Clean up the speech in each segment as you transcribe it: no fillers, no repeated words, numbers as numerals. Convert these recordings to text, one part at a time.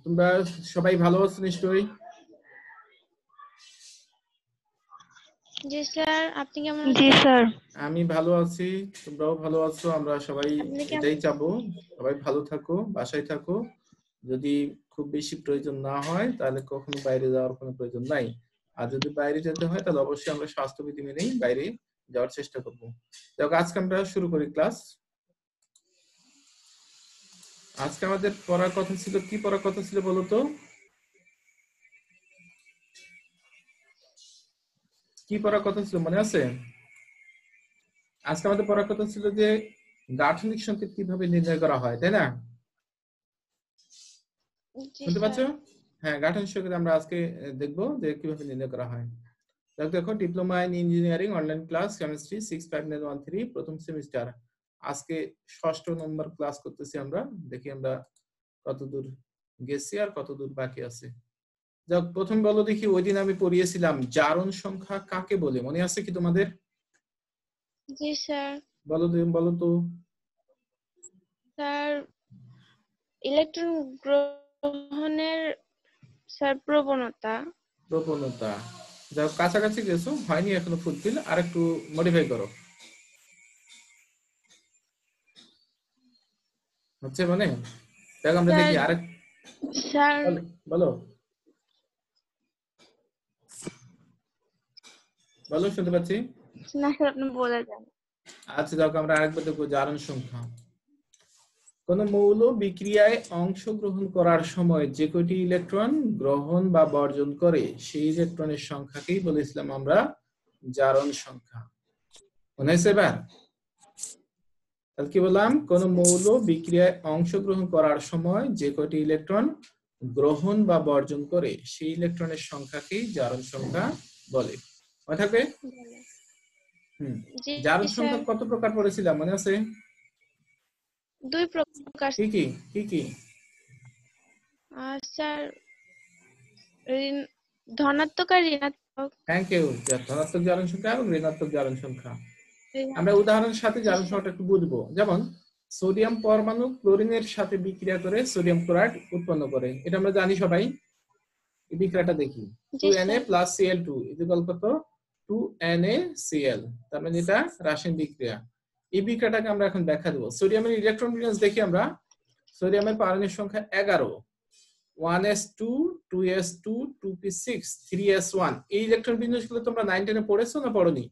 তোমরা সবাই ভালো আছো নিশ্চয়ই? জি স্যার, আপনি কেমন আছেন? জি স্যার। আমি ভালো আছি, তোমরাও ভালো আছো। আমরা সবাই এটাই চাবো, সবাই ভালো থাকো, বাসায় থাকো। যদি খুব বেশি প্রয়োজন না হয় তাহলে কখনো বাইরে যাওয়ার কোনো প্রয়োজন নাই। আর যদি বাইরে যেতে হয় তাহলে অবশ্যই আমরা স্বাস্থ্যবিধি মেনেই বাইরে যাওয়ার চেষ্টা করবো। দেখো, আজকে আমরা শুরু করি ক্লাস। আজকে আমাদের পড়ার কথা ছিল, কি পড়ার কথা ছিল বলো তো? কি পড়ার কথা ছিল মনে আছে? আজকে আমাদের পড়ার কথা ছিল যে গাঠনিক সংকেত কিভাবে নির্ণয় করা হয়, তাই না? শুনতে পাচ্ছ? হ্যাঁ, গাঠনিক সংকেত আমরা আজকে দেখবো যে কিভাবে নির্ণয় করা হয়। দেখো, diploma in engineering online class chemistry 65913 প্রথম সেমিস্টার। আজকে 6ষ্ঠ নম্বর ক্লাস করতেছি আমরা। দেখি আমরা কতদূর গেছি আর কতদূর বাকি আছে। যাক, প্রথম বলো দেখি, ওই দিন আমি পড়িয়েছিলাম জারণ সংখ্যা কাকে বলে, মনে আছে কি তোমাদের? জি স্যার। বলো তো স্যার, ইলেকট্রন গ্রহণের স্যার প্রবণতা। যাক, কাছাকাছি গেছো, হয়নি এখনো ফুলফিল, আর একটু মডিফাই করো। হচ্ছে মানে? দেখ আমরা দেখি আরেক। স্যার বলো বলো, শুনতে পাচ্ছি না স্যার, আপনি বলে যান। আচ্ছা, দেখো আমরা আরেকবার দেখবো জারণ সংখ্যা। কোন মৌল বিক্রিয়ায় অংশগ্রহণ করার সময় যে কয়টি ইলেকট্রন গ্রহণ বা বর্জন করে সেই ইলেকট্রনের সংখ্যাকেই বলেছিলাম আমরা জারণ সংখ্যা। মনে আছে এবার? তাহলে কি বললাম? কোন মৌল বিক্রিয়ায় অংশগ্রহণ করার সময় যে কয়টি ইলেকট্রন গ্রহণ বা বর্জন করে সেই ইলেকট্রনের সংখ্যাকেই জারণ সংখ্যা বলে। মনে থাকবে? জারণ সংখ্যা কত প্রকার পড়েছিলাম মনে আছে? 2 প্রকার। কি কি? স্যার, ধনাত্মক আর ঋণাত্মক। Thank you. ধনাত্মক জারণ সংখ্যা এবং ঋণাত্মক জারণ সংখ্যা। আমরা উদাহরণের সাথে জারণ সংখ্যাটা একটু বুঝবো। যেমন সোডিয়াম পরমাণু ক্লোরিনের সাথে বিক্রিয়া করে সোডিয়াম ক্লোরাইড উৎপন্ন করে, এটা আমরা জানি সবাই। এই বিক্রিয়াটা দেখি, 2Na + Cl2 কত? 2NaCl। তার মানে এটা রাসায়নিক বিক্রিয়া। এই বিক্রিয়াটাকে আমরা এখন ব্যাখ্যা দেব। সোডিয়ামের ইলেকট্রন বিন্যাস দেখি আমরা। সোডিয়ামের পারমাণবিক সংখ্যা 11, 1s2 2s2 2p6 3s1। এই ইলেকট্রন বিন্যাসগুলো তোমরা 9 10 এ পড়েছো না পড়োনি?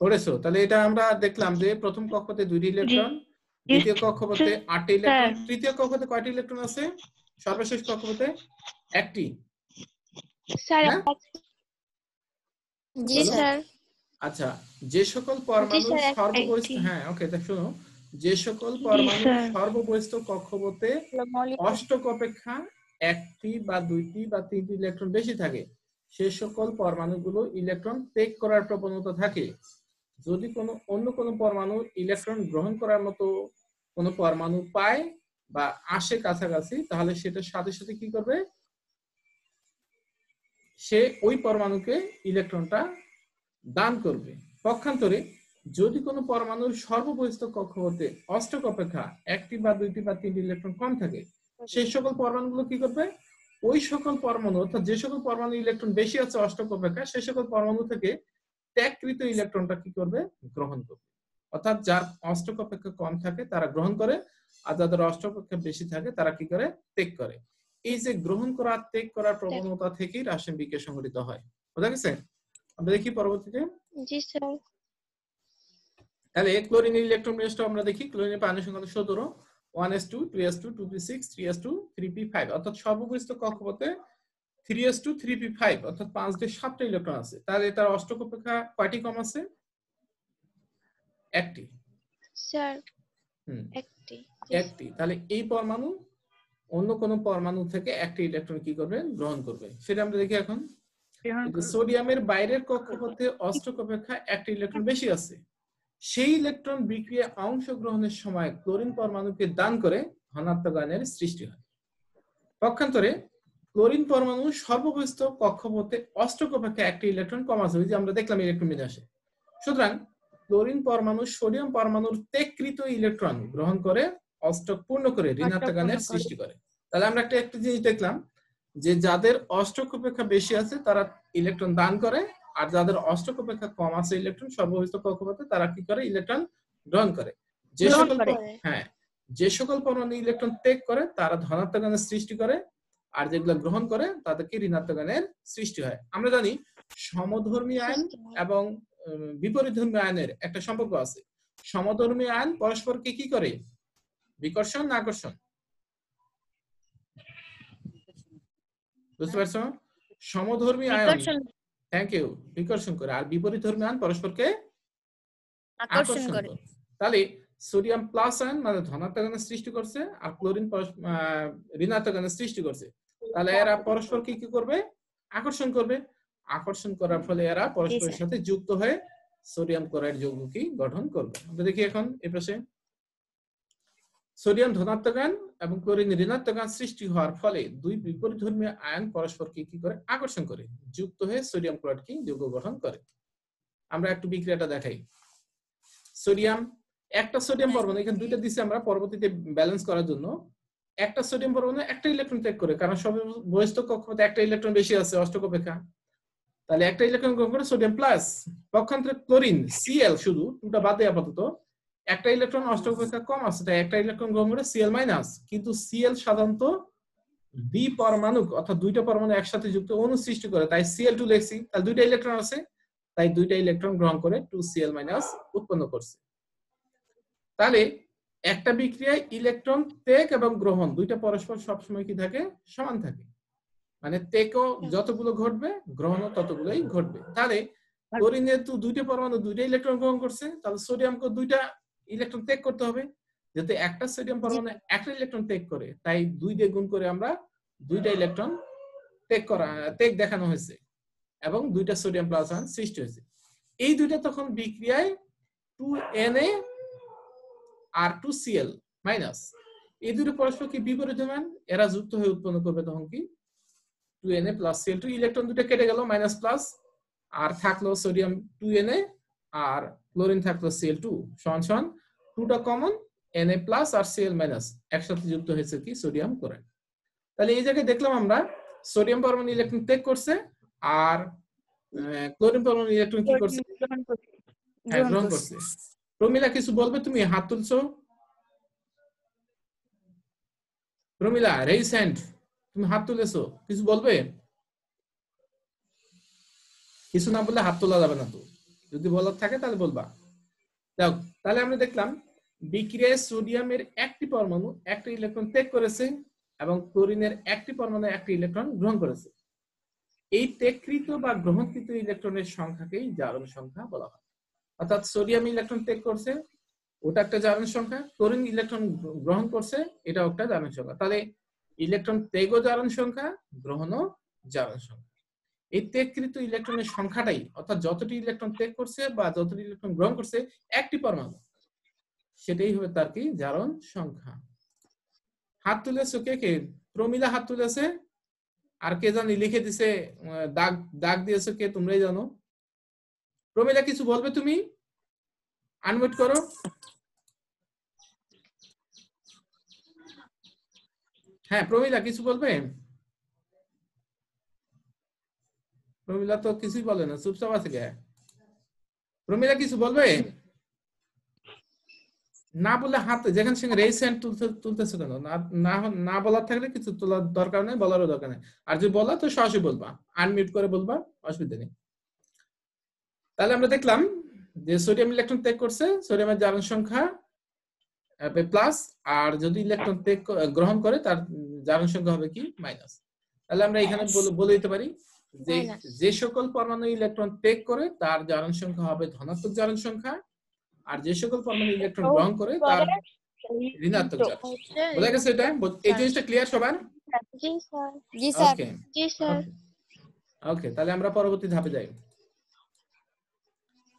পড়েছো। তাহলে এটা আমরা দেখলাম যে প্রথম কক্ষপথে 2টি ইলেকট্রন, দ্বিতীয় কক্ষপথে 8টি ইলেকট্রন, তৃতীয় কক্ষপথে কয়টি ইলেকট্রন আছে? সর্বশেষ কক্ষপথে 1টি। জি স্যার। আচ্ছা, যে সকল পরমাণু সর্ববহিষ্ঠ, হ্যাঁ ওকে, তা শোনো, যে সকল পরমাণু সর্ববহিষ্ঠ কক্ষপথে অষ্টক অপেক্ষা 1টি বা 2টি বা 3টি ইলেকট্রন বেশি থাকে, সে সকল পরমাণুগুলো ইলেকট্রন ত্যাগ করার প্রবণতা থাকে। যদি অন্য কোনো পরমাণু ইলেকট্রন গ্রহণ করার মতো কোনো পরমাণু পায় বা আসে কাছাকাছি, তাহলে সেটার সাথে সাথে কি করবে? সে ওই পরমাণুকে ইলেকট্রনটা দান করবে। পক্ষান্তরে যদি কোনো পরমাণুর সর্ববহিষ্ঠ কক্ষপথে অষ্টক অপেক্ষা 1টি বা 2টি বা 3টি ইলেকট্রন কম থাকে, সেই সকল পরমাণুগুলো কি করবে? ওই সকল পরমাণু, অর্থাৎ যে সকল পরমাণু ইলেকট্রন বেশি আছে অষ্টক অপেক্ষা, সেই সকল পরমাণু থেকে ত্যাগকৃত ইলেকট্রনটা কি করবে? গ্রহণ করবে। অর্থাৎ যার অষ্টক অপেক্ষা কম থাকে তারা গ্রহণ করে, আর যাদের অষ্টক অপেক্ষা বেশি থাকে তারা কি করে? ত্যাগ করে। এই যে গ্রহণ করা ত্যাগ করার প্রবণতা থেকেই রাসায়নিক বিক্রিয়া সংঘটিত হয়। বুঝা গেছে? আমরা দেখি পরবর্তীতে। জি স্যার। তাহলে ক্লোরিনের ইলেকট্রন বিন্যাসটা আমরা দেখি। ক্লোরিনের পারমাণবিক সংখ্যা 17, 1s2 2s2 2p6 3s2 3p5। অর্থাৎ সর্ববহিষ্ঠ কক্ষপথে 3s2 3p5 অর্থাৎ 5 দিয়ে 7টা ইলেকট্রন আছে। তাহলে তার অষ্টক অপেক্ষা কয়টি কম আছে? 1টি স্যার। 1টি। তাহলে এই পরমাণু অন্য কোন পরমাণু থেকে 1টি ইলেকট্রন কি করবে? গ্রহণ করবে। সেটা আমরা দেখি এখন। সোডিয়ামের বাইরের কক্ষপথে অষ্টক অপেক্ষা 1টি ইলেকট্রন বেশি আছে, সেই ইলেকট্রন বিক্রিয়ায় অংশগ্রহণের সময় ক্লোরিন পরমাণুকে দান করে ধনাত্মক আয়নের সৃষ্টি হয়। পক্ষান্তরে ক্লোরিন পরমাণু সর্ববহিষ্ঠ কক্ষপথে অষ্টক অপেক্ষা 1টি ইলেকট্রন কম আছে, ওই যে আমরা দেখলাম ইলেকট্রন বিন্যাসে। সুতরাং ক্লোরিন পরমাণু সোডিয়াম পরমাণুর ত্যাগকৃত ইলেকট্রন গ্রহণ করে অষ্টক পূর্ণ করে ঋণাত্মক আয়নের অষ্টক পূর্ণ করে। সৃষ্টি করে। তাহলে আমরা একটা জিনিস দেখলাম যে যাদের অষ্টক অপেক্ষা বেশি আছে তারা ইলেকট্রন দান করে, আর যাদের অষ্টক অপেক্ষা কম আছে ইলেকট্রন সর্ববহিস্থ কক্ষপথে তারা কি করে ইলেকট্রন গ্রহণ করে। যে গ্রহণ সকল করে। হ্যাঁ, যে সকল পরমাণু ইলেকট্রন ত্যাগ করে তারা ধনাত্মক আয়নের সৃষ্টি করে, আর যেগুলো গ্রহণ করে তাদেরকে ঋণাত্মক আয়নের সৃষ্টি হয়। আমরা জানি সমধর্মী আয়ন সৃষ্টি হয়। এবং বিপরীতধর্মী আয়নের একটা সম্পর্ক আছে। সমধর্মী আয়ন পরস্পরকে কি করে, বিকর্ষণ না আকর্ষণ? বুঝতে পারছো? সমধর্মী আয়ন বিকর্ষণ, থ্যাংক ইউ বিকর্ষণ করে, আর বিপরীতধর্মী আয়ন পরস্পরকে আকর্ষণ আকর্ষণ করে। করে। তাহলে সোডিয়াম প্লাস আয়ন মানে ধনাত্মক আয়নের সৃষ্টি করছে, আর ক্লোরিন ঋণাত্মক আয়নের সৃষ্টি করছে। তাহলে এরা পরস্পরকে কি করবে, আকর্ষণ করবে। আকর্ষণ করার ফলে এরা পরস্পরের সাথে যুক্ত হয়ে সোডিয়াম ক্লোরাইড যৌগ কি গঠন করবে। আমরা দেখি এখন এই পাশে সোডিয়াম ধনাত্মক আয়ন এবং ক্লোরিন ঋণাত্মক আয়ন সৃষ্টি হওয়ার ফলে দুই বিপরীতধর্মী আয়ন পরস্পরকে কি করে, আকর্ষণ করে, যুক্ত হয়ে সোডিয়াম ক্লোরাইড কি যৌগ গঠন করে। আমরা একটু বিক্রিয়াটা দেখাই। সোডিয়াম, একটা সোডিয়াম পরমাণু, এখানে দুইটা দিছি আমরা পরবর্তীতে ব্যালেন্স করার জন্য। একটা সোডিয়াম পরমাণু একটা ইলেকট্রন ত্যাগ করে, কারণ সর্ববহিস্থ কক্ষপথে একটা ইলেকট্রন বেশি আছে অষ্টক অপেক্ষা। তাহলে একটা ইলেকট্রন গ্রহণ করে সোডিয়াম প্লাস। পক্ষান্তরে ক্লোরিন Cl শুধু দুটো বাদ দেয় আপাতত, একটা ইলেকট্রন অষ্টক অপেক্ষা কম আছে তাই একটা ইলেকট্রন গ্রহণ করে Cl মাইনাস। কিন্তু Cl সাধারণত দ্বি পরমাণু অর্থাৎ দুইটা পরমাণু একসাথে যুক্ত অণু সৃষ্টি করে, তাই Cl2 লিখছি। তাহলে দুইটা ইলেকট্রন আছে তাই দুইটা ইলেকট্রন গ্রহণ করে 2Cl মাইনাস উৎপন্ন করছে। তাহলে একটা বিক্রিয়ায় ইলেকট্রন ত্যাগ এবং গ্রহণ দুইটা পরস্পর সবসময় কি থাকে, সমান থাকে। মানে ত্যাগও যতগুলো ঘটবে গ্রহণও ততগুলোই ঘটবে। তাহলে ক্লোরিনের তো দুইটা পরমাণু দুইটা ইলেকট্রন গ্রহণ করছে, তাহলে সোডিয়ামকে দুইটা ইলেকট্রন ত্যাগ করতে হবে। যেহেতু একটা সোডিয়াম পরমাণু একটা ইলেকট্রন ত্যাগ করে তাই 2 দিয়ে গুণ করে আমরা দুইটা ইলেকট্রন ত্যাগ দেখানো হয়েছে এবং দুইটা সোডিয়াম প্লাস আয়ন সৃষ্টি হয়েছে। এই দুইটা তখন বিক্রিয়ায় 2Na আর 2Cl মাইনাস, এই দুটো পরস্পরকে বিপরীতমান, এরা যুক্ত হয়ে উৎপন্ন করবে তখন কি 2Na প্লাস Cl2। ইলেকট্রন দুটো কেটে গেল মাইনাস প্লাস, আর থাকলো সোডিয়াম 2Na আর ক্লোরিন থাকলো Cl2 সমান সমান 2টা কমন Na প্লাস আর Cl মাইনাস একসাথে যুক্ত হয়েছে কি সোডিয়াম ক্লোরাইড। তাহলে এই জায়গায় দেখলাম আমরা সোডিয়াম পরমাণু ইলেকট্রন ত্যাগ করছে আর ক্লোরিন পরমাণু ইলেকট্রন কি করছে, গ্রহণ করছে। প্রমিলা কিছু বলবে? তুমি হাত তুলছো। প্রমিলা রেইজ হ্যান্ড, তুমি হাত তুলেছো, কিছু বলবে? কিছু না বললে হাত তোলা যাবে না, তো যদি বলার থাকে তাহলে বলবা। যাও, তাহলে আমরা দেখলাম বিক্রিয়ায় সোডিয়ামের একটি পরমাণু একটা ইলেকট্রন ত্যাগ করেছে এবং ক্লোরিনের একটি পরমাণু একটি ইলেকট্রন গ্রহণ করেছে। এই ত্যাগকৃত বা গ্রহণকৃত ইলেকট্রনের সংখ্যাকেই জারণ সংখ্যা বলা হয়। অর্থাৎ সোডিয়াম ইলেকট্রন ত্যাগ করছে, ওটা একটা জারণ সংখ্যা, ক্লোরিন ইলেকট্রন গ্রহণ করছে, এটা একটা জারণ সংখ্যা। তাহলে ইলেকট্রন ত্যাগও জারণ সংখ্যা, গ্রহণও জারণ সংখ্যা। এই ত্যাগকৃত ইলেকট্রনের সংখ্যাটাই, অর্থাৎ যতটি ইলেকট্রন ত্যাগ করছে বা যতটি ইলেকট্রন গ্রহণ করছে একটি পরমাণু, সেটাই হবে তার কি জারণ সংখ্যা। হাত তুলেছো কে কে? প্রমিলা হাত তুলেছে, আর কে জানি লিখে দিছে, দাগ দাগ দিয়েছে কে, তোমরাই জানো। প্রমিলা কিছু বলবে তুমি? আনমিউট করো। হ্যাঁ প্রমিলা কিছু বলবে? প্রমিলা তো কিছুই বলে না, চুপচাপ আছে কে? প্রমিলা কিছু বলবে? না বললে হাত, যেখানে সেখানে রেইজ হ্যান্ড তুলতেছো কেন? না বলার থাকলে কিছু তোলার দরকার নেই, বলারও দরকার নেই। আর যদি বলা তো সরাসরি বলবা, আনমিউট করে বলবা, অসুবিধা নেই। তাহলে আমরা দেখলাম যে সোডিয়াম ইলেকট্রন ত্যাগ করছে, সোডিয়ামের জারণ সংখ্যা প্লাস, আর যদি ইলেকট্রন ত্যাগ গ্রহণ করে তার জারণ সংখ্যা হবে কি মাইনাস। তাহলে আমরা এখানে বলে দিতে পারি যে যে সকল পরমাণু ইলেকট্রন ত্যাগ করে তার জারণ সংখ্যা হবে ধনাত্মক জারণ সংখ্যা, আর যে সকল পরমাণু ইলেকট্রন গ্রহণ করে তার ঋণাত্মক জারণ সংখ্যা। বোঝা গেছে? এটা এই জিনিসটা ক্লিয়ার সবার? জি স্যার। জি স্যার। ওকে জি স্যার। ওকে, তাহলে আমরা পরবর্তী ধাপে যাই।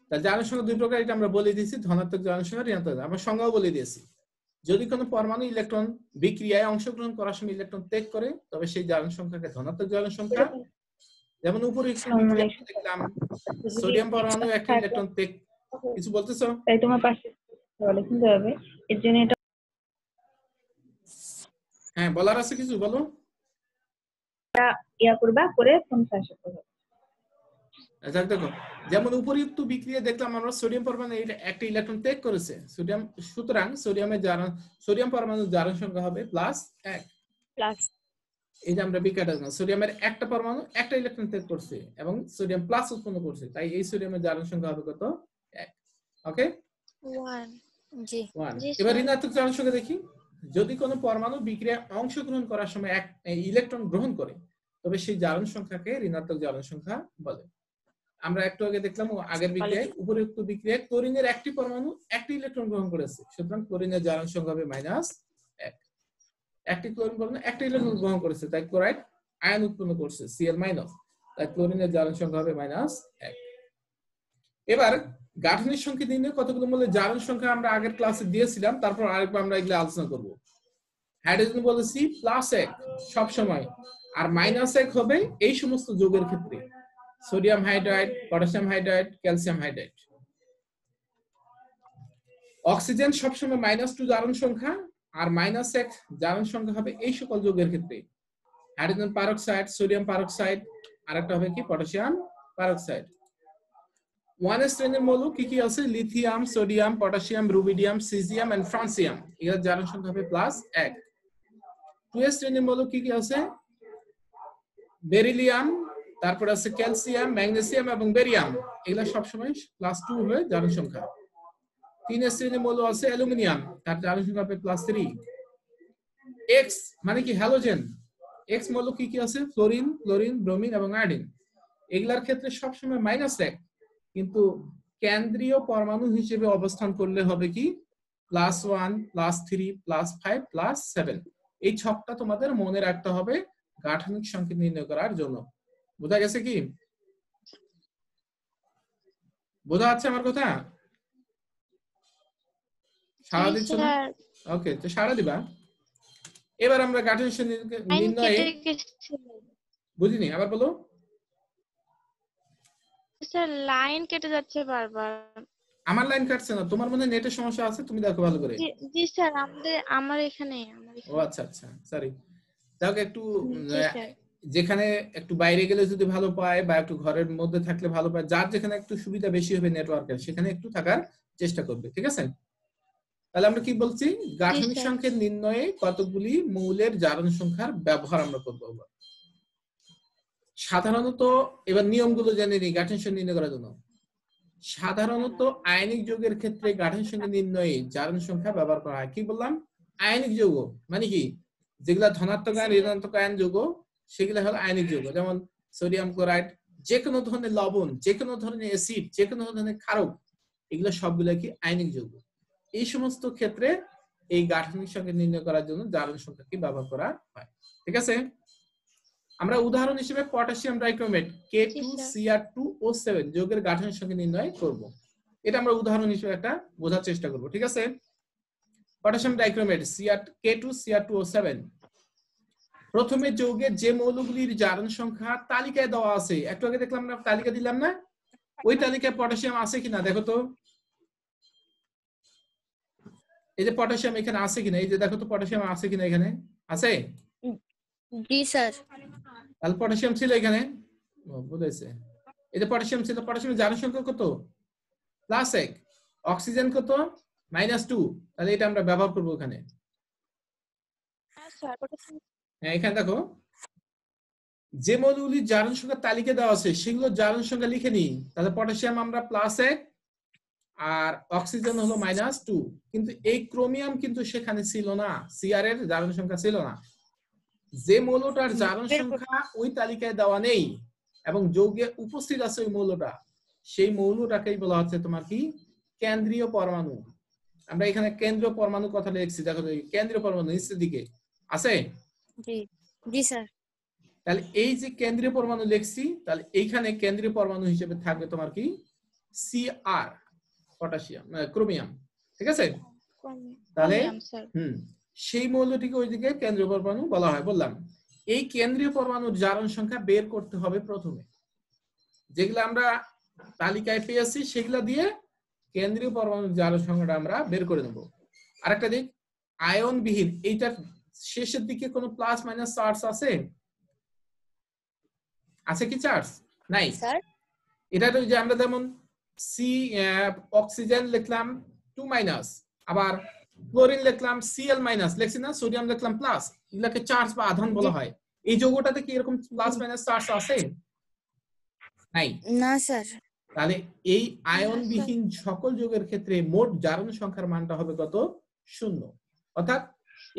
তাহলে জারণ সংখ্যা দুই প্রকার, এটা আমরা বলে দিয়েছি, ধনাত্মক জারণ সংখ্যা, ঋণাত্মক। আমরা সংজ্ঞাও বলে দিয়েছি। যদি কোনো পরমাণু ইলেকট্রন বিক্রিয়ায় অংশগ্রহণ করার সময় ইলেকট্রন ত্যাগ করে তবে সেই জারণ সংখ্যাকে ধনাত্মক জারণ সংখ্যা। যেমন উপরে একটি বিক্রিয়া দেখলাম, সোডিয়াম পরমাণু একটা ইলেকট্রন ত্যাগ, কিছু বলতেছো? তাই তোমার পাশে বলে শুনতে হবে, এর জন্য এটা হ্যাঁ, বলার আছে কিছু, বলো। ইয়া করবা করে ফোন শেষ করবে। আচ্ছা দেখো, যেমন উপরিউক্ত বিক্রিয়া দেখলাম আমরা সোডিয়াম পরমাণু একটা ইলেকট্রন ত্যাগ করেছে সোডিয়াম, সুতরাং সোডিয়াম পরমাণুর জারণ সংখ্যা হবে +1। প্লাস এই যে আমরা বিক্রিয়াটা সোডিয়ামের একটা পরমাণু একটা ইলেকট্রন ত্যাগ করছে এবং সোডিয়াম প্লাস উৎপন্ন করছে, তাই এই সোডিয়ামের জারণ সংখ্যা হবে কত? 1। ওকে, 1 জি 1। জি এবার স্যার। ঋণাত্মক জারণ সংখ্যা দেখি। যদি কোনো পরমাণু বিক্রিয়ায় অংশগ্রহণ করার সময় এক ইলেকট্রন গ্রহণ করে, তবে সেই জারণ সংখ্যাকে ঋণাত্মক জারণ সংখ্যা বলে। আমরা একটু আগে দেখলাম আগের বিক্রিয়ায় উপরিউক্ত বিক্রিয়ায় ক্লোরিনের একটি পরমাণু একটি ইলেকট্রন গ্রহণ করেছে, সুতরাং ক্লোরিনের জারণ সংখ্যা হবে -1। একটি ক্লোরিন পরমাণু একটা ইলেকট্রন গ্রহণ করেছে, তাই ক্লোরাইড আয়ন উৎপন্ন করছে Cl-, তাই ক্লোরিনের জারণ সংখ্যা হবে -1। এবার গাঠনিক সংখ্যা নির্ণয় কতগুলো মূল্যের জারণ সংখ্যা আমরা আগের ক্লাসে দিয়েছিলাম, তারপর আরেকবার আমরা এগুলো আলোচনা করব। হাইড্রোজেন বলেছি +1 সব সময়, আর -1 হবে এই সমস্ত যৌগের ক্ষেত্রে, sodium hydride, potassium hydride, calcium hydride. Oxygen সবসময় -2 জারণ সংখ্যা, আর -1 জারণ সংখ্যা হবে এই সকল যৌগের ক্ষেত্রে, হাইড্রোজেন পারক্সাইড, সোডিয়াম পারক্সাইড, আর একটা হবে কি পটাশিয়াম পারক্সাইড। 1 শ্রেণীর মৌল কি কি আছে? Lithium, sodium, potassium, rubidium, caesium and francium, এর জারণ সংখ্যা হবে +1। 2 শ্রেণীর মৌল কি কি আছে? বেরিলিয়াম, তারপর আছে ক্যালসিয়াম, ম্যাগনেসিয়াম এবং বেরিয়াম, এগুলা সবসময় +2 হবে জারণ সংখ্যা। 3 শ্রেণীর মৌল আছে অ্যালুমিনিয়াম, তার জারণ সংখ্যা হবে +3। এক্স মানে কি হ্যালোজেন, এক্স মৌল কি কি আছে? ফ্লোরিন, ক্লোরিন, ব্রোমিন এবং আয়োডিন, এগুলার ক্ষেত্রে সবসময় -1, কিন্তু কেন্দ্রীয় পরমাণু হিসেবে অবস্থান করলে হবে কি +1, +3, +5, +7। এই ছকটা তোমাদের মনে রাখতে হবে গাঠনিক সংকেত নির্ণয় করার জন্য। বোঝা গেছে কি? বোঝা যাচ্ছে আমার কথা? সাড়া দিচ্ছ না? ওকে, তো সাড়া দিবা। এবার আমরা গাঠনিক সংকেত নির্ণয়ে, বুঝিনি, আবার বলো। স্যার লাইন কেটে যাচ্ছে বারবার। আমার লাইন কাটছে না, তোমার মনে নেটের সমস্যা আছে, তুমি দেখো ভালো করে। জি স্যার, আমার এখানে। ও আচ্ছা আচ্ছা, সরি। দেখো একটু জি স্যার। যেখানে একটু বাইরে গেলে যদি ভালো পায় বা একটু ঘরের মধ্যে থাকলে ভালো পায়, যার যেখানে একটু সুবিধা বেশি হবে নেটওয়ার্কের, সেখানে একটু থাকার চেষ্টা করবে, ঠিক আছে? তাহলে আমরা কি বলছি? গাঠনিক সংকেত নির্ণয়ে কতগুলি মৌলের জারণ সংখ্যার ব্যবহার আমরা করব। সাধারণত এবার নিয়মগুলো জেনে নিই গাঠনিক সংকেত নির্ণয় করার জন্য। সাধারণত আয়নিক যৌগের ক্ষেত্রে গাঠনিক সংকেত নির্ণয়ে জারণ সংখ্যা ব্যবহার করা হয়। কি বললাম? আয়নিক যৌগ মানে কি? যেগুলা ধনাত্মক আয়ন, ঋণাত্মক আয়ন যৌগ, সেগুলা হলো আয়নিক যৌগ। যেমন সোডিয়াম ক্লোরাইড, যে কোনো ধরনের লবণ, যে কোনো ধরনের অ্যাসিড, যে কোনো ধরনের ক্ষারক, এগুলো সবগুলা কি আয়নিক যৌগ। এই সমস্ত ক্ষেত্রে এই গাঠনিক সংকেত নির্ণয় করার জন্য জারণ সংখ্যা কি ব্যবহার করা হয়, ঠিক আছে? আমরা উদাহরণ হিসেবে পটাশিয়াম ডাইক্রোমেট K2Cr2O7 যৌগের গাঠনিক সংকেত নির্ণয় করব। এটা আমরা উদাহরণ হিসেবে একটা বোঝার চেষ্টা করব, ঠিক আছে? পটাশিয়াম ডাইক্রোমেট K2Cr2O7, প্রথমে যৌগের যে মৌলগুলির জারণ সংখ্যা তালিকায় দেওয়া আছে, একটু আগে দেখলাম না তালিকা দিলাম না, ওই তালিকায় পটাশিয়াম আছে কিনা দেখো তো। এই যে পটাশিয়াম এখানে আছে কিনা, এই যে দেখো তো পটাশিয়াম আছে কিনা, এখানে আছে? জি স্যার। তাহলে পটাশিয়াম ছিল এখানে, বুঝেছে? এই যে পটাশিয়াম ছিল, পটাশিয়ামের জারণ সংখ্যা কত? +1। অক্সিজেন কত? -2। তাহলে এটা আমরা ব্যবহার করব এখানে। হ্যাঁ, এখানে দেখো যে মৌলগুলির জারণ সংখ্যা তালিকা দেওয়া আছে সেগুলো জারণ সংখ্যা লিখে নিই। তাহলে পটাশিয়াম আমরা +1 আর অক্সিজেন হলো -2, কিন্তু এই ক্রোমিয়াম কিন্তু সেখানে ছিল না, সিআর এর জারণ সংখ্যা ছিল না। যে মৌলটার জারণ সংখ্যা ওই তালিকায় দেওয়া নেই এবং যৌগে উপস্থিত আছে ওই মৌলটা, সেই মৌলটাকেই বলা হচ্ছে তোমার কি কেন্দ্রীয় পরমাণু। আমরা এখানে কেন্দ্রীয় পরমাণু কথা লিখছি, দেখো কেন্দ্রীয় পরমাণু নিচের দিকে আছে। জি জি স্যার। তাহলে এই যে কেন্দ্রীয় পরমাণু লিখছি, তাহলে এইখানে কেন্দ্রীয় পরমাণু হিসেবে থাকবে তোমার কি Cr, পটাশিয়াম, ক্রোমিয়াম, ঠিক আছে? তাহলে সেই মৌলটিকে ওইদিকে কেন্দ্রীয় পরমাণু বলা হয়। বললাম এই কেন্দ্রীয় পরমাণুর জারণ সংখ্যা বের করতে হবে প্রথমে, যেগুলো আমরা তালিকায় পেয়েছি সেগুলো দিয়ে কেন্দ্রীয় পরমাণুর জারণ সংখ্যাটা আমরা বের করে নেব। আরেকটা দিক, আয়নবিহীন, এইটা শেষের দিকে কোনো প্লাস মাইনাস চার্জ আছে? আছে কি চার্জ? নাই। স্যার এটা তো যে আমরা যেমন সি অক্সিজেন লিখলাম 2 মাইনাস, আবার ক্লোরিন লিখলাম Cl মাইনাস, লিখছি না? সোডিয়াম লিখলাম প্লাস, এগুলাকে চার্জ বা আধান বলা হয়। এই যৌগটাতে কি এরকম প্লাস মাইনাস চার্জ আছে? নাই। না স্যার। তাহলে এই আয়নবিহীন সকল যৌগের ক্ষেত্রে মোট জারণ সংখ্যার মানটা হবে কত? 0। অর্থাৎ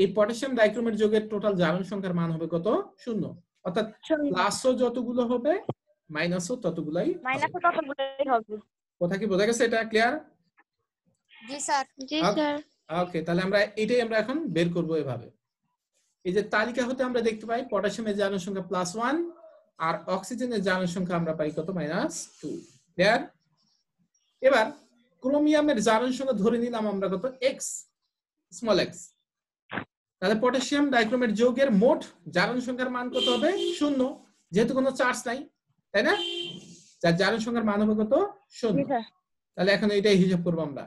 এই পটাশিয়াম ডাইক্রোমেট যৌগের টোটাল জারণ সংখ্যার মান হবে কত? 0। অর্থাৎ প্লাসও যতগুলো হবে মাইনাসও ততগুলাই হবে। মাইনাসও ততগুলোই হবে। কথা কি বোঝা গেছে? এটা ক্লিয়ার? জি স্যার। জি স্যার। ওকে, তাহলে আমরা এটাই আমরা এখন বের করব এভাবে। এই যে তালিকা হতে আমরা দেখতে পাই পটাশিয়ামের জারণ সংখ্যা +1 আর অক্সিজেনের জারণ সংখ্যা আমরা পাই কত? -2। ক্লিয়ার? এবার ক্রোমিয়ামের জারণ সংখ্যা ধরে নিলাম আমরা কত? x, small x। তাহলে পটাশিয়াম ডাইক্রোমেট যৌগের মোট জারণ সংখ্যার মান কত হবে? 0, যেহেতু কোনো চার্জ নাই, তাই না? যার জারণ সংখ্যার মান হবে কত? 0। তাহলে এখন এইটাই হিসাব করব আমরা।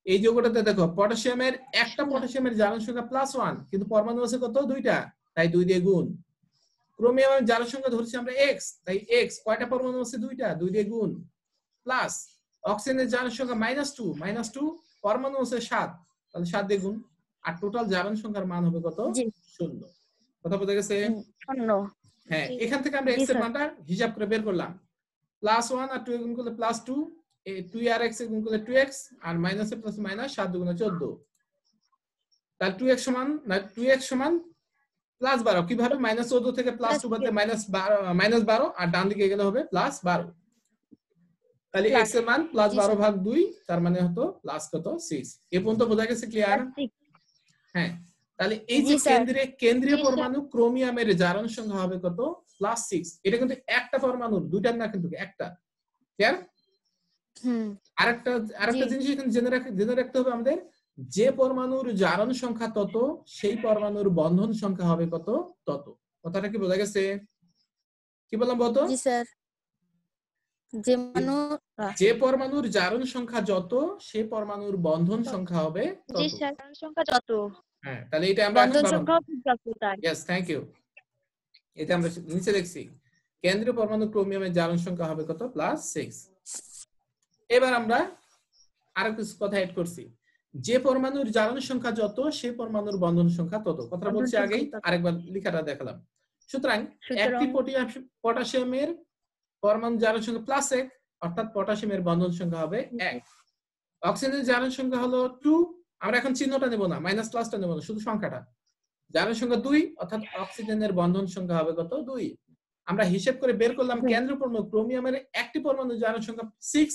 এই যৌগটাতে দেখো পটাশিয়ামের একটা পটাশিয়ামের জারণ সংখ্যা +1, কিন্তু পরমাণু আছে কত? 2টা, তাই 2 দিয়ে গুণ। ক্রোমিয়ামের জারণ সংখ্যা ধরছি আমরা x, তাই x কয়টা পরমাণু আছে? 2টা, 2 দিয়ে গুণ। প্লাস অক্সিজেনের জারণ সংখ্যা -2 পরমাণু আছে 7, তাহলে 7 দিয়ে গুণ। আর টোটাল জারণ সংখ্যার মান হবে কত? 0। কথা বোঝা গেছে? 0। হ্যাঁ, এখান থেকে আমরা x এর মানটা হিসাব করে বের করলাম। +1 আর 2 এর গুণ করলে +2, 2 আর x এর গুণ করলে 2x, আর মাইনাস এ প্লাস মাইনাস 7 দুগুণে 14। তাহলে 2x সমান +12। কিভাবে? -14 থেকে +2 বাদে -12, আর ডান দিকে গেলে হবে +12। তাহলে x এর মান +12/2, তার মানে হতো প্লাস কত? 6। এ পর্যন্ত বোঝা গেছে? ক্লিয়ার? হ্যাঁ, তাহলে এই যে কেন্দ্রীয় পরমাণু ক্রোমিয়ামের জারণ সংখ্যা হবে কত? +6। এটা কিন্তু একটা পরমাণু, দুইটার না, কিন্তু একটা। ক্লিয়ার? আরেকটা জিনিস এখানে জেনে রাখতে হবে আমাদের, যে পরমাণুর জারণ সংখ্যা তত, সেই পরমাণুর বন্ধন সংখ্যা হবে কত? তত। কথাটা কি বোঝা গেছে? কি বললাম বলতো? জি স্যার। যে পরমাণুর জারণ সংখ্যা যত, সেই পরমাণুর বন্ধন সংখ্যা হবে তত। জি স্যার। জারণ সংখ্যা যত, হ্যাঁ, তাহলে এটা আমরা বন্ধন সংখ্যা যত। তাই यस, থ্যাংক ইউ। এটা আমরা নিচে দেখছি কেন্দ্রীয় পরমাণু ক্রোমিয়ামের জারণ সংখ্যা হবে কত? +6। এবার আমরা আরো কিছু কথা এড করছি। যে পরমাণুর জারণ সংখ্যা যত, সেই পরমাণুর বন্ধন সংখ্যা তত। কথা বলছি আগেই, আরেকবার লেখাটা দেখালাম। সুতরাং একটি পটাশিয়ামের পরমাণু জারণ সংখ্যা +1, অর্থাৎ পটাশিয়ামের বন্ধন সংখ্যা হবে 1। অক্সিজেনের জারণ সংখ্যা হলো 2, আমরা এখন চিহ্নটা নেব না, মাইনাস প্লাসটা নেব না, শুধু সংখ্যাটা। জারণ সংখ্যা 2, অর্থাৎ অক্সিজেনের বন্ধন সংখ্যা হবে কত? 2। আমরা হিসাব করে বের করলাম কেন্দ্রীয় পরমাণু ক্রোমিয়ামের একটি পরমাণু জারণ সংখ্যা 6,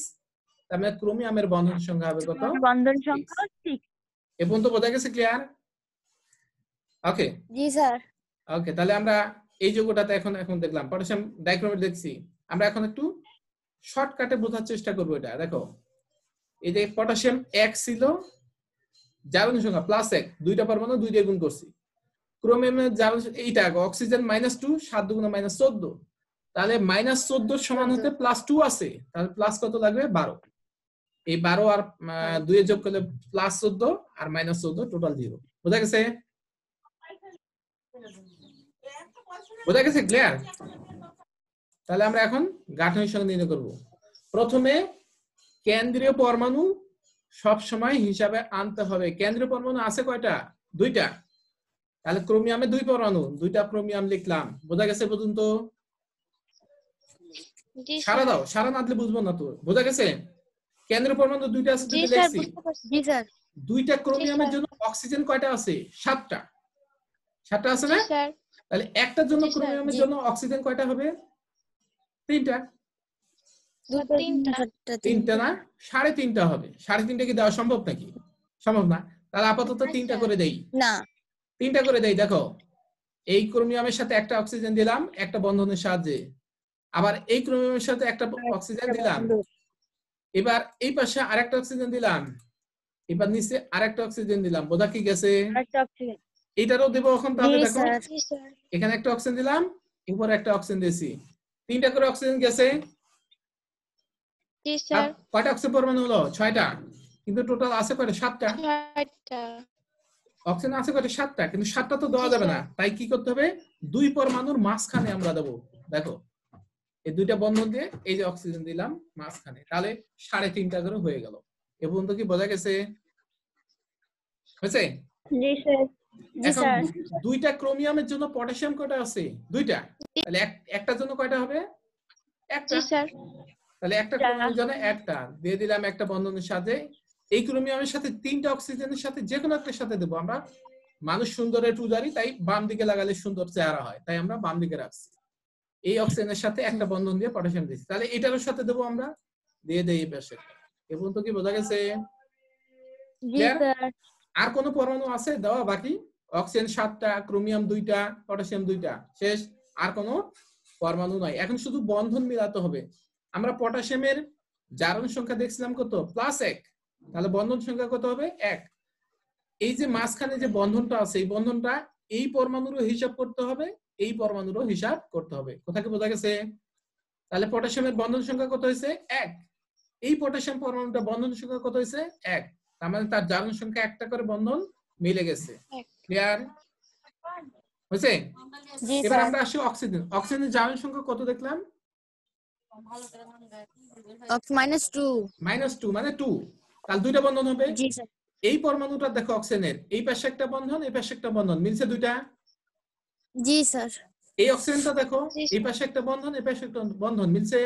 তার মানে ক্রোমিয়ামের বন্ধন সংখ্যা হবে কত? বন্ধন সংখ্যা 6। এ পর্যন্ত বোঝা গেছে? ক্লিয়ার? ওকে। জি স্যার। ওকে, তাহলে আমরা এই যৌগটাতে এখন দেখলাম পটাশিয়াম ডাইক্রোমেট দেখছি। আমরা এখন একটু শর্টকাটে বোঝার চেষ্টা করব। এটা দেখো, এই যে পটাশিয়াম 1 ছিল, জারণ সংখ্যা +1, দুইটা পরমাণু 2 দিয়ে গুণ করছি। ক্রোমিয়ামের জারণ এইটা অক্সিজেন -2, 7 দুগুণে -14, তাহলে -14 সমান হতে +2 আছে, তাহলে প্লাস কত লাগবে? 12। এই 12 আর 2 এ যোগ করলে +14 আর -14, টোটাল 0। বোঝা গেছে? বোঝা গেছে? ক্লিয়ার? তাহলে আমরা এখন গাঠনিক সংখ্যা নির্ণয় করব। প্রথমে কেন্দ্রীয় পরমাণু সব সময় হিসাবে আনতে হবে। কেন্দ্রীয় পরমাণু আছে কয়টা? 2টা। তাহলে ক্রোমিয়ামে 2 পরমাণু, 2টা ক্রোমিয়াম লিখলাম। বোঝা গেছে পর্যন্ত? সারা দাও, সারা না দিলে বুঝবো না তো। বোঝা গেছে? কেন্দ্রীয় পরমাণু 2টা আছে, 2টা লিখছি। জি স্যার। 2টা ক্রোমিয়ামের জন্য অক্সিজেন কয়টা আছে? 7টা। 7টা আছে না? তাহলে একটার জন্য ক্রোমিয়ামের জন্য অক্সিজেন কয়টা হবে? 3টা। 3টা না, 3.5টা হবে। 3.5টা কি দেওয়া সম্ভব নাকি? সম্ভব না। তাহলে আপাতত 3টা করে দেই। না, 3টা করে দেই। দেখো, এই ক্রোমিয়ামের সাথে একটা অক্সিজেন দিলাম একটা বন্ধনের সাহায্যে, আবার এই ক্রোমিয়ামের সাথে একটা অক্সিজেন দিলাম, এবার এই পাশে আরেকটা অক্সিজেন দিলাম, এবার নিচে আরেকটা অক্সিজেন দিলাম। বোঝা কি গেছে? এটারও দেব এখন। তাহলে দেখো, এখানে একটা অক্সিজেন দিলাম, উপরে একটা অক্সিজেন দিয়েছি, 3টা করে অক্সিজেন গেছে। কয়টা অক্সিজেন পরমাণু হলো? 6টা, কিন্তু টোটাল আছে কয়টা? 7টা। অক্সিজেন আছে কয়টা? 7টা, কিন্তু 7টা তো দেওয়া জি, যাবে না, স্যার। তাই কি করতে হবে? 2 পরমাণুর মাঝখানে আমরা দেবো। দেখো এই দুইটা বন্ধন দিয়ে এই যে অক্সিজেন দিলাম মাঝখানে, তাহলে 3.5টা করে হয়ে গেল। এ পর্যন্ত কি বোঝা গেছে? হয়েছে? জি স্যার। জি এখন স্যার। দুইটা ক্রোমিয়ামের জন্য পটাশিয়াম কয়টা আছে? 2টা। তাহলে একটার জন্য কয়টা হবে? একটা। জি, স্যার। তাহলে একটা ক্রোমিয়ামের জন্য একটা দিয়ে দিলাম একটা বন্ধনের সাথে। এই ক্রোমিয়ামের সাথে 3টা অক্সিজেনের সাথে যে কোনো একটার সাথে দেবো আমরা। মানুষ সুন্দরের পূজারি, তাই বাম দিকে লাগালে সুন্দর চেহারা হয়, তাই আমরা বাম দিকে রাখছি। এই অক্সিজেনের সাথে একটা বন্ধন দিয়ে পটাশিয়াম দিচ্ছি, তাহলে এটারও সাথে দেবো আমরা, দিয়ে দেই এই পাশে। এ পর্যন্ত কি বোঝা গেছে? জি স্যার। আর কোন পরমাণু আছে দেওয়া বাকি? অক্সিজেন 7টা, ক্রোমিয়াম 2টা, পটাশিয়াম 2টা, শেষ। আর কোনো পরমাণু নাই, এখন শুধু বন্ধন মিলাতে হবে। আমরা পটাশিয়ামের জারণ সংখ্যা দেখছিলাম কত? +1, তাহলে বন্ধন সংখ্যা কত হবে? 1। এই যে মাঝখানে যে বন্ধনটা আছে, এই বন্ধনটা এই পরমাণুরও হিসাব করতে হবে, এই পরমাণুরও হিসাব করতে হবে। কোথা কি বোঝা গেছে? তাহলে পটাশিয়ামের বন্ধন সংখ্যা কত হয়েছে? 1। এই পটাশিয়াম পরমাণুটা বন্ধন সংখ্যা কত হয়েছে? 1। তার মানে তার জারণ সংখ্যা একটা করে বন্ধন মিলে গেছে। ক্লিয়ার হয়েছে? জি এবার স্যার। আমরা আসি অক্সিজেন। অক্সিজেনের জারণ সংখ্যা কত দেখলাম? -2। -2, মানে 2। তাহলে দুইটা বন্ধন হবে। জি স্যার। এই পরমাণুটা দেখো অক্সিজেনের এই পাশে একটা বন্ধন, এই পাশে একটা বন্ধন, মিলছে দুইটা। জি স্যার। এই অক্সিজেনটা দেখো জি, এই স্যার। পাশে একটা বন্ধন, এই পাশে একটা বন্ধন, মিলছে?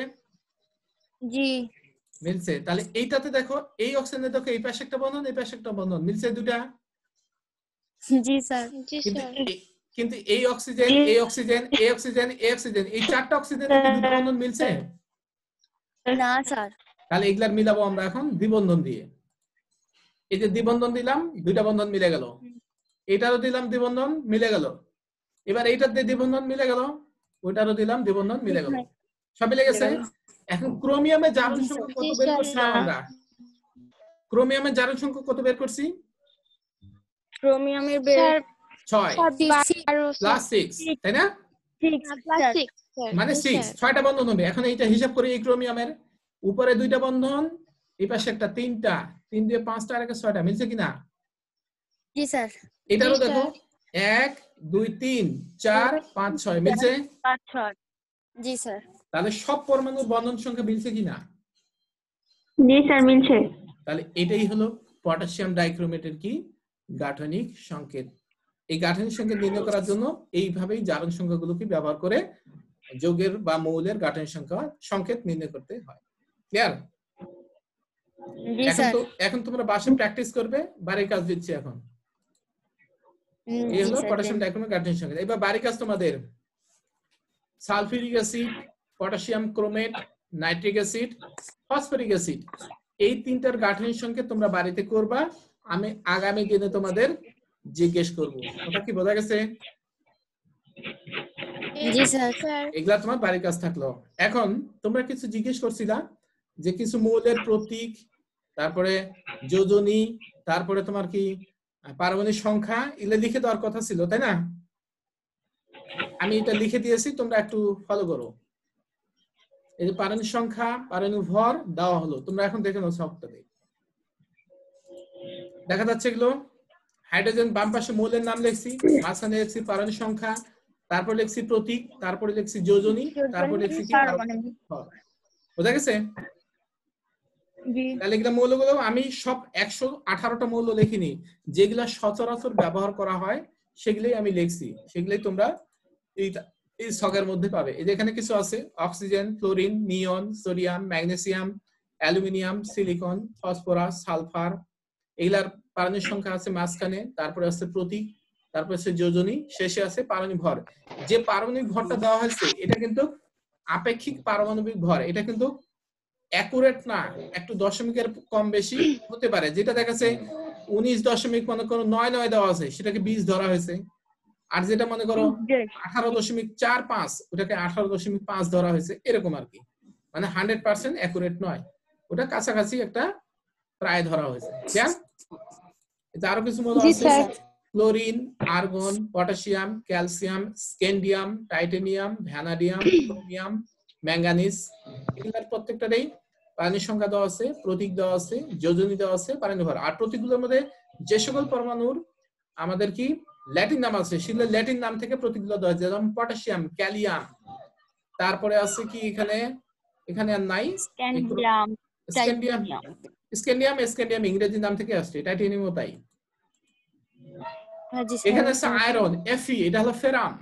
জি। মিলছে। তাহলে এইটাতে দেখো এই অক্সিজেনে দেখো এই পাশে একটা বন্ধন, এই পাশে একটা বন্ধন, মিলছে দুইটা। জি স্যার। জি, কিন্তু স্যার। কিন্তু এই অক্সিজেন, এই অক্সিজেন, এই অক্সিজেন, এই অক্সিজেন, এই 4টা অক্সিজেনে কি দুটো বন্ধন মিলছে? না স্যার। তাহলে এগুলার মিলাবো আমরা এখন দ্বিবন্ধন দিয়ে। এই যে দ্বিবন্ধন দিলাম, দুইটা বন্ধন মিলে গেল। এটারও দিলাম দ্বিবন্ধন, মিলে গেল। এবার এইটার দিয়ে দ্বিবন্ধন মিলে গেল, ওইটারও দিলাম দ্বিবন্ধন মিলে গেল। সব মিলে গেছে। এখন ক্রোমিয়ামের জারণ সংখ্যা কত জি, বের স্যার। করছিলাম আমরা? ক্রোমিয়ামের জারণ সংখ্যা কত বের করছি? ক্রোমিয়ামের স্যার 6 12, স্যার। +6, তাই না? +6, স্যার। মানে জি, 6, স্যার। 6টা বন্ধন হবে। এখন এইটা হিসাব করি, এই ক্রোমিয়ামের উপরে 2টা বন্ধন, এই পাশে একটা, 3টা, 3 দিয়ে 5টা, আর একটা 6টা, মিলছে কিনা? জি স্যার। জি, এটারও দেখো স্যার। 1 2 3 4 5 6, মিলছে? 5 6। জি স্যার। তাহলে সব পরমাণুর বন্ধন সংখ্যা মিলছে কিনা? জি স্যার মিলছে। তাহলে এটাই হলো পটাশিয়াম ডাইক্রোমেটের কি গাঠনিক সংকেত। এই গাঠনিক সংকেত নির্ণয় করার জন্য এইভাবেই জারণ সংখ্যাগুলোকে ব্যবহার করে যৌগের বা মৌলের গাঠনিক সংকেত নির্ণয় করতে হয়। ক্লিয়ার? জি এখন স্যার। তো এখন তোমরা বাসায় প্র্যাকটিস করবে, বাড়ির কাজ দিচ্ছি এখন। এই জি হলো স্যার। পটাশিয়াম ডাইক্রোমেট গাঠনিক সংকেত। এবার বাড়ির কাজ তোমাদের sulphuric acid, potassium chromate, nitric acid, phosphoric acid, এই তিনটার গাঠনিক সংকেত তোমরা বাড়িতে করবা। আমি আগামী দিনে তোমাদের জিজ্ঞেস করব। কথা কি বোঝা গেছে? জি স্যার। এগুলা তোমার বাড়ির কাজ থাকলো। এখন তোমরা কিছু জিজ্ঞেস করছিলা যে কিছু মৌলের প্রতীক, তারপরে যোজনী, তারপরে তোমার কি পারমাণবিক সংখ্যা, এগুলো লিখে দেওয়ার কথা ছিল, তাই না? আমি এটা লিখে দিয়েছি, তোমরা একটু ফলো করো। এই যে পারমাণবিক সংখ্যা, পারমাণবিক ভর দেওয়া হলো, তোমরা এখন দেখে নাও সবটাতে দেখা যাচ্ছে এগুলো। হাইড্রোজেন বাম পাশে মৌলের নাম লিখছি, মাঝখানে লিখছি পারমাণবিক সংখ্যা, তারপর লিখছি প্রতীক, তারপরে লিখছি যোজনী, তারপর লিখছি কি পারমাণবিক ভর। বোঝা গেছে? তাহলে এগুলা মৌলগুলো আমি সব 118টা মৌল লিখিনি, যেগুলা সচরাচর ব্যবহার করা হয় সেগুলোই আমি লিখছি, সেগুলোই তোমরা এই ছকের মধ্যে পাবে। এই যে এখানে কিছু আছে, oxygen, fluorine, neon, sodium, magnesium, aluminium, silicon, phosphorus, sulphur, এগুলার পারমাণবিক সংখ্যা আছে মাঝখানে, তারপরে আছে প্রতীক, তারপরে আছে যোজনী, শেষে আছে পারমাণবিক ভর। যে পারমাণবিক ভরটা দেওয়া হয়েছে এটা কিন্তু আপেক্ষিক পারমাণবিক ভর, এটা কিন্তু অ্যাকুরেট না, একটু দশমিকের কম বেশি হতে পারে। যেটা দেখাচ্ছে 19 দশমিক মনে করো 9 দেওয়া আছে, সেটাকে 20 ধরা হয়েছে। আর যেটা মনে করো 18.45, ওটাকে 18.5 ধরা হয়েছে, এরকম আর কি। মানে 100% অ্যাকুরেট নয়, ওটা কাছাকাছি একটা প্রায় ধরা হয়েছে। ক্লিয়ার? এটা আরো কিছু মৌল আছে, chlorine, argon, potassium, calcium, scandium, titanium, vanadium, chromium, manganese, এগুলোর প্রত্যেকটারই পারমাণবিক সংখ্যা দেওয়া আছে, প্রতীক দেওয়া আছে, যোজনী দেওয়া আছে, পারমাণবিক ভর। আর প্রতীকগুলোর মধ্যে যে সকল পরমাণুর আমাদের কি ল্যাটিন নাম আছে, সেগুলো ল্যাটিন নাম থেকে প্রতীকগুলো দেওয়া হয়েছে, যেমন পটাশিয়াম, ক্যালিয়াম। তারপরে আছে কি এখানে, এখানে আর নাই, স্ক্যান্ডিয়াম, স্ক্যান্ডিয়াম, টাইটেনিয়াম। স্ক্যান্ডিয়াম ইংরেজি নাম থেকে আসছে, টাইটেনিয়ামও তাই। জি এখানে স্যার। আছে আয়রন, Fe, এটা হলো ফেরাম,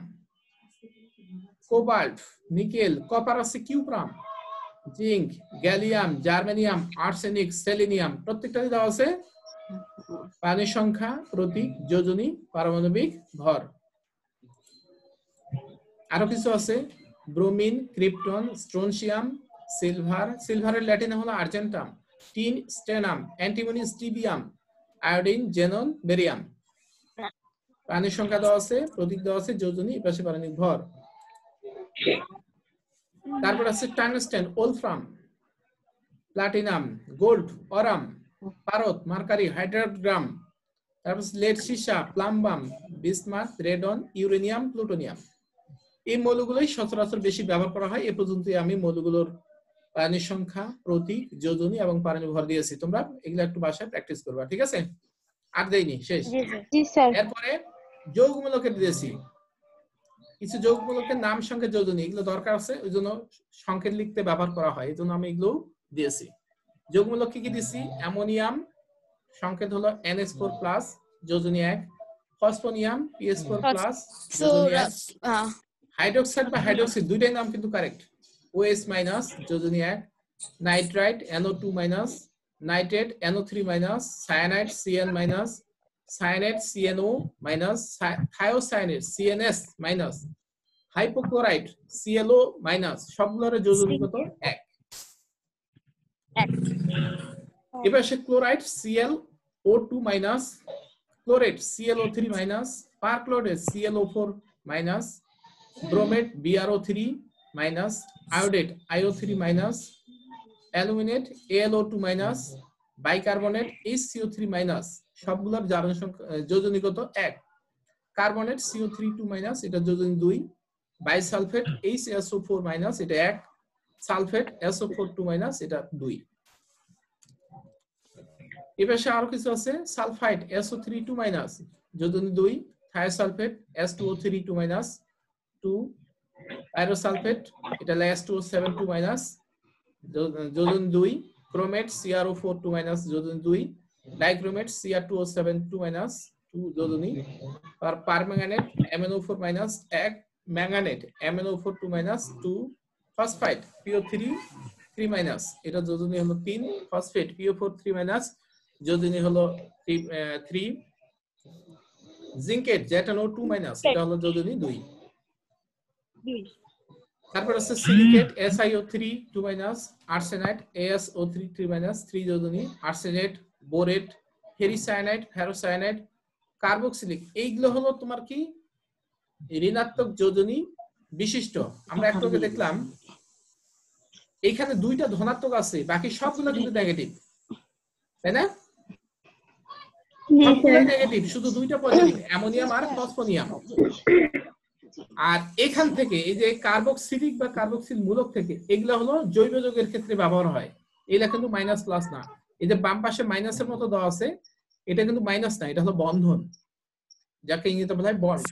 কোবাল্ট, নিকেল, কপার আছে cuprum, zinc, gallium, germanium, arsenic, selenium, প্রত্যেকটাতে দেওয়া আছে পানির সংখ্যা, প্রতীক, যোজনী, পারমাণবিক ভর। আরো কিছু আছে, ব্রোমিন, ক্রিপ্টন, স্ট্রোনশিয়াম, সিলভার, সিলভারের ল্যাটিন হলো Argentum, tin, স্টেনাম, antimony, stibium, iodine, xenon, barium. পানির সংখ্যা দেওয়া আছে, প্রতীক দেওয়া আছে, যোজনী, এপাশে পারমাণবিক ভর। তারপর আছে tungsten, wolfram, platinum, gold, aurum, পারদ, মার্কারি, হাইড্রোগ্রাম। তারপর লেড, সীসা, plumbum, bismuth, radon, uranium, plutonium. এই মৌলগুলোই সচরাচর বেশি ব্যবহার করা হয়। এ পর্যন্ত আমি মৌলগুলোর পানির সংখ্যা, প্রতীক, যোজনী এবং পারমাণবিক ভর দিয়েছি। তোমরা এগুলো একটু বাসায় প্র্যাকটিস করবা, ঠিক আছে? আর দেইনি, শেষ। জি স্যার। এরপরে যৌগমূলকের দিয়েছি, কিছু যৌগমূলকের নাম, সংখ্যা, যোজনী, এগুলো দরকার আছে, ওই জন্য সংকেত লিখতে ব্যবহার করা হয়, এই জন্য আমি এগুলো দিয়েছি। যৌগমূলক কি কি দিয়েছি? অ্যামোনিয়াম, সংকেত হলো NH4+, যোজনী 1। ফসফোনিয়াম, PS4+, যোজনী 1। হাইড্রোক্সাইড বা হাইড্রোক্সিড দুইটাই নাম কিন্তু কারেক্ট, OH-, যোজনী 1। Nitrite, NO2-, nitrate, NO3-, cyanide, CN-, cyanide, CNO-, thiocyanide, CNS-, hypochlorite, ClO-, সবগুলোর যোজনী কত? 1। এবার সে chloride, ClO2-, chlorate, ClO3-, perchlorate, ClO4-, bromate, BrO3-, iodate, IO3-, aluminate, AlO2-, bicarbonate, HCO3-, সবগুলোর জারণ সংখ্যা, যোজনী কত? 1। কার্বনেট, CO3-2-, এটা যোজনী 2। বাইসালফেট, HSO4-, এটা 1। সালফেট, SO4-2-, এটা 2। এবার আরো কিছু আছে, সালফাইড, SO3-2-, যোজনী 2। Thiosulphate, S2O3-2-, 2। পাইরোসালফেট, এটা S2O7-2-, যোজনী 2। ক্রোমেট, CrO4-2-, যোজনী 2। ডাইক্রোমেট, Cr2O7-2-, 2 যোজনী। আর permanganate, MnO4-, 1। Manganate, MnO4-2-, 2। Phosphite, PO3-3-, এটা যোজনী হলো 3। ফসফেট, PO4-3-, যোজনী হলো 3। জিঙ্কেট, ZnO2-, এটা হলো যোজনী 2। তারপর আছে সিলিকেট, SiO3-2-, আর্সেনাইট, AsO3-3-, 3 যোজনী। Arsenate, borate, ferricyanide, ferrocyanide, carboxylic, এইগুলো হলো তোমার কি ঋণাত্মক যোজনী বিশিষ্ট। আমরা একটু আগে দেখলাম এইখানে 2টা ধনাত্মক আছে, বাকি সবগুলো কিন্তু নেগেটিভ, তাই না? সবগুলো নেগেটিভ, শুধু 2টা পজিটিভ, অ্যামোনিয়াম আর ফসফোনিয়াম। আর এখান থেকে এই যে কার্বক্সিলিক বা কার্বক্সিল মূলক থেকে, এগুলো হলো জৈব যৌগের ক্ষেত্রে ব্যবহার হয়। এগুলা কিন্তু মাইনাস প্লাস না। এই যে বাম পাশে মাইনাসের মতো দেওয়া আছে, এটা কিন্তু মাইনাস না, এটা হলো বন্ধন, যাকে ইংরেজিতে বলা হয় বন্ড।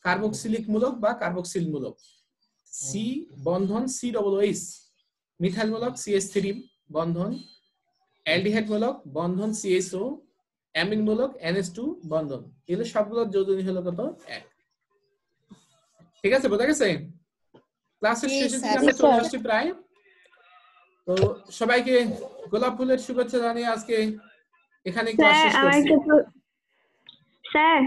কার্বক্সিলিক মূলক বা কার্বক্সিল মূলক, সি বন্ধন COOH, মিথাইল মূলক CH3 বন্ধন, অ্যালডিহাইড মূলক বন্ধন CHO, অ্যামিন মূলক NH2 বন্ধন। এগুলো সবগুলোর যোজনী হলো কত? 1। ঠিক আছে, বোঝা গেছে? ক্লাসের শেষের দিকে আমরা চলে আসছি প্রায়। তো সবাইকে গোলাপ ফুলের শুভেচ্ছা জানিয়ে আজকে এখানে ক্লাস শেষ করছি। স্যার